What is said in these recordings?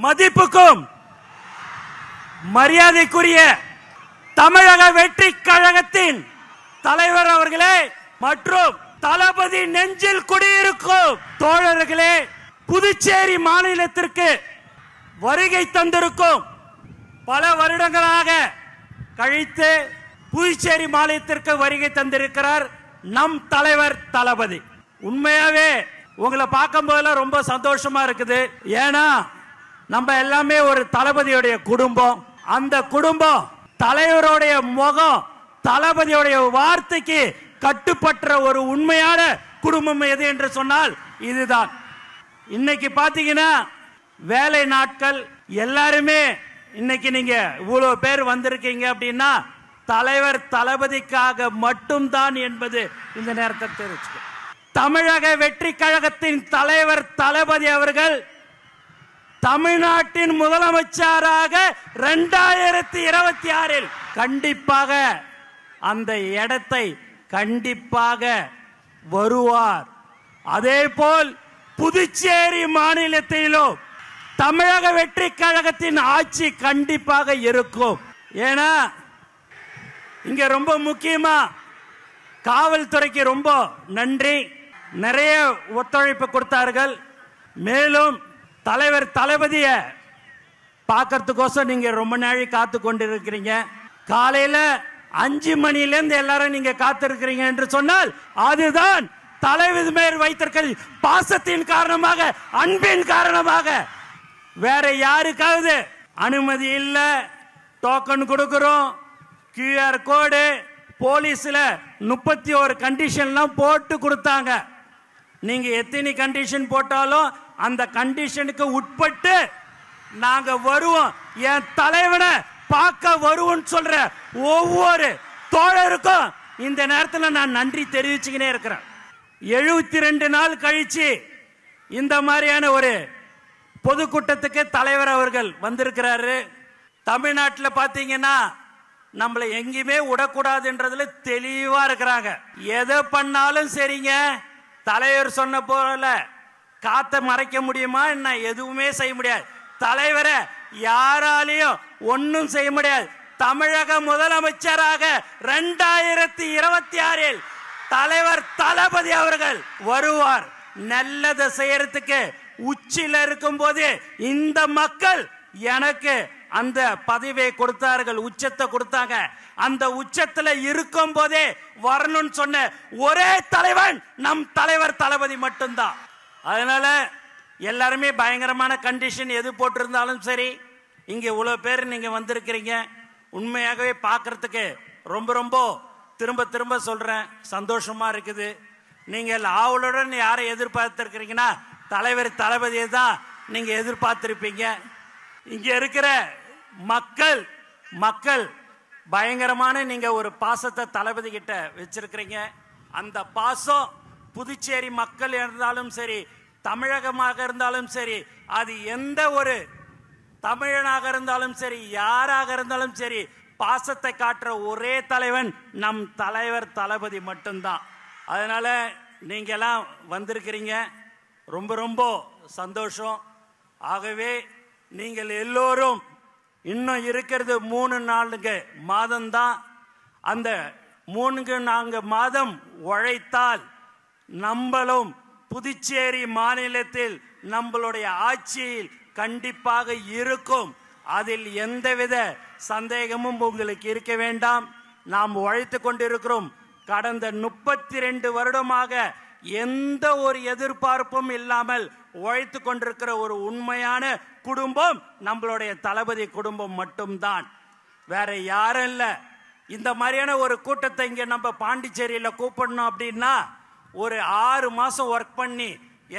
மதிப்புக்கும் மரியாதைக்குரிய தமிழக வெற்றி கழகத்தின் தலைவர் அவர்களே மற்றும் தளபதி நெஞ்சில் குடியிருக்கும் தோழர்களே, புதுச்சேரி மாநிலத்திற்கு வருகை தந்திருக்கும் பல வருடங்களாக கழித்து புதுச்சேரி மாநிலத்திற்கு வருகை தந்திருக்கிறார் நம் தலைவர் தளபதி. உண்மையாவே உங்களை பார்க்கும் போதெல்லாம் ரொம்ப சந்தோஷமா இருக்குது. ஏன்னா நம்ம எல்லாமே ஒரு தளபதியுடைய குடும்பம். அந்த குடும்பம் தலைவருடைய முகம், தளபதியுடைய வார்த்தைக்கு கட்டுப்பட்ட ஒரு உண்மையான குடும்பம் எது என்று சொன்னால் இதுதான். இன்னைக்கு பாத்தீங்கன்னா வேலை நாட்கள் எல்லாருமே இன்னைக்கு நீங்க இவ்வளவு பேர் வந்திருக்கீங்க அப்படின்னா தலைவர் தளபதிக்காக மட்டும்தான் என்பது இந்த நேரத்தில் தெரிவிச்சு. தமிழக வெற்றி கழகத்தின் தலைவர் தளபதி அவர்கள் தமிழ்நாட்டின் முதலமைச்சராக 2026 கண்டிப்பாக அந்த இடத்தை கண்டிப்பாக வருவார். அதே போல் புதுச்சேரி மாநிலத்திலும் தமிழக வெற்றி கழகத்தின் ஆட்சி கண்டிப்பாக இருக்கும். ஏன்னா இங்க ரொம்ப முக்கியமா காவல்துறைக்கு ரொம்ப நன்றி, நிறைய ஒத்துழைப்பு கொடுத்தார்கள். மேலும் தலைவர் தளபதிய பார்க்கறதுக்கோசம் நீங்க ரொம்ப நாள் காத்து கொண்டிருக்கிறீங்க. காலையில 5 மணிலேருந்து எல்லாரும் நீங்க காத்திருக்கிறீங்க என்று சொன்னால் அதுதான் தலைவர் மேல் வைத்திருக்கிற பாசத்தின் காரணமாக, அன்பின் காரணமாக. வேற யாருக்காவது அனுமதி இல்ல, டோக்கன் கொடுக்கிறோம், QR கோடு, போலீஸ்ல 31 கண்டிஷன்லாம் போட்டு கொடுத்தாங்க. நீங்க எத்தனை கண்டிஷன் போட்டாலும் அந்த கண்டிஷனுக்கு உட்பட்டு நாங்க வருவோம். என் தலைவனை பார்க்க வருவோம் சொல்ற ஒவ்வொரு தோழருக்கும் இந்த நேரத்தில் நான் நன்றி தெரிவிச்சுக்கினே இருக்கிறேன். 72 நாள் கழிச்சு இந்த மாதிரியான ஒரு பொதுக்கூட்டத்துக்கு தலைவர் அவர்கள் வந்திருக்கிறாரு. தமிழ்நாட்டில் பாத்தீங்கன்னா நம்மளை எங்கேயுமே விடக்கூடாதுன்றதுல தெளிவா இருக்கிறாங்க. எதை பண்ணாலும் சரிங்க, தலைவர் சொன்ன போல காத்த மறைக்க முடியுமா என்ன? எதுவுமே செய்ய முடியாது. தலைவரை யாராலையும் ஒன்னும் செய்ய முடியாது. தமிழக முதலமைச்சராக 2026 தலைவர் தளபதி அவர்கள் வருவார். நல்லதை செய்யறதுக்கு உச்சில இருக்கும் போது இந்த மக்கள் எனக்கு அந்த பதவியை கொடுத்தார்கள், உச்சத்தை கொடுத்தாங்க. அந்த உச்சத்துல இருக்கும் போதே வரணும்னு சொன்ன ஒரே தலைவன் நம் தலைவர் தளபதி மட்டும்தான். அதனால எல்லாருமே பயங்கரமான கண்டிஷன் எது போட்டிருந்தாலும் சரி, இங்க இவ்வளவு பேர் நீங்க வந்திருக்கிறீங்க. உண்மையாகவே பார்க்கறதுக்கு ரொம்ப ரொம்ப திரும்ப திரும்ப சொல்றேன், சந்தோஷமா இருக்குது. நீங்கள் ஆவலுடன் யாரை எதிர்பார்த்திருக்கிறீங்கன்னா தலைவர் தளபதியை தான் நீங்க எதிர்பார்த்திருப்பீங்க. இங்க இருக்கிற மக்கள் பயங்கரமான நீங்க ஒரு பாசத்தை தளபதி கிட்ட வச்சிருக்கிறீங்க. அந்த பாசம் புதுச்சேரி மக்கள் இருந்தாலும் சரி, தமிழகமாக இருந்தாலும் சரி, அது எந்த ஒரு தமிழனாக இருந்தாலும் சரி, யாராக இருந்தாலும் சரி, பாசத்தை காட்டுற ஒரே தலைவன் நம் தலைவர் தளபதி மட்டும்தான். அதனால நீங்க எல்லாம் வந்திருக்கிறீங்க, ரொம்ப ரொம்ப சந்தோஷம். ஆகவே நீங்கள் எல்லோரும் இன்னும் இருக்கிறது 3-4 மாதம்தான். அந்த 3-4 மாதம் உழைத்தால் நம்மளும் புதுச்சேரி மாநிலத்தில் நம்மளுடைய ஆட்சியில் கண்டிப்பாக இருக்கும். அதில் எந்தவித சந்தேகமும் உங்களுக்கு இருக்க வேண்டாம். நாம் உழைத்து கொண்டிருக்கிறோம். கடந்த 32 வருடமாக எந்த ஒரு எதிர்பார்ப்பும் இல்லாமல் உழைத்து கொண்டிருக்கிற ஒரு உண்மையான குடும்பம் நம்மளுடைய தளபதி குடும்பம் மட்டும்தான், வேற யாரும் இல்ல. இந்த மாதிரியான ஒரு கூட்டத்தை இங்க நம்ம பாண்டிச்சேரியில கூப்பிடணும் அப்படின்னா ஒரு 6 மாசம் ஒர்க் பண்ணி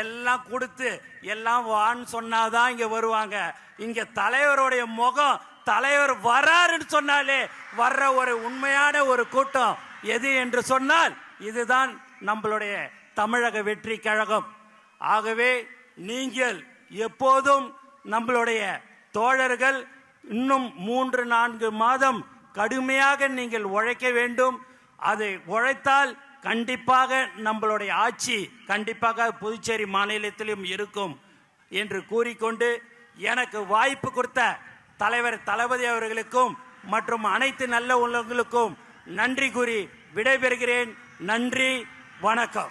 எல்லாம் கொடுத்து எல்லாம் வான்னு சொன்னாதான் இங்க வருவாங்க. இங்க தலைவருடைய முகம், தலைவர் வராருன்னு சொன்னாலே வர்ற ஒரு உண்மையான ஒரு கூட்டம் எது என்று சொன்னால் இதுதான் நம்மளுடைய தமிழக வெற்றி கழகம். ஆகவே நீங்கள் எப்போதும் நம்மளுடைய தோழர்கள் இன்னும் 3-4 மாதம் கடுமையாக நீங்கள் உழைக்க வேண்டும். அதை உழைத்தால் கண்டிப்பாக நம்மளுடைய ஆட்சி கண்டிப்பாக புதுச்சேரி மாநிலத்திலும் இருக்கும் என்று கூறிக்கொண்டு எனக்கு வாய்ப்பு கொடுத்த தலைவர் தளபதி அவர்களுக்கும் மற்றும் அனைத்து நல்ல உள்ளவங்களுக்கும் நன்றி கூறி விடைபெறுகிறேன். நன்றி, வணக்கம்.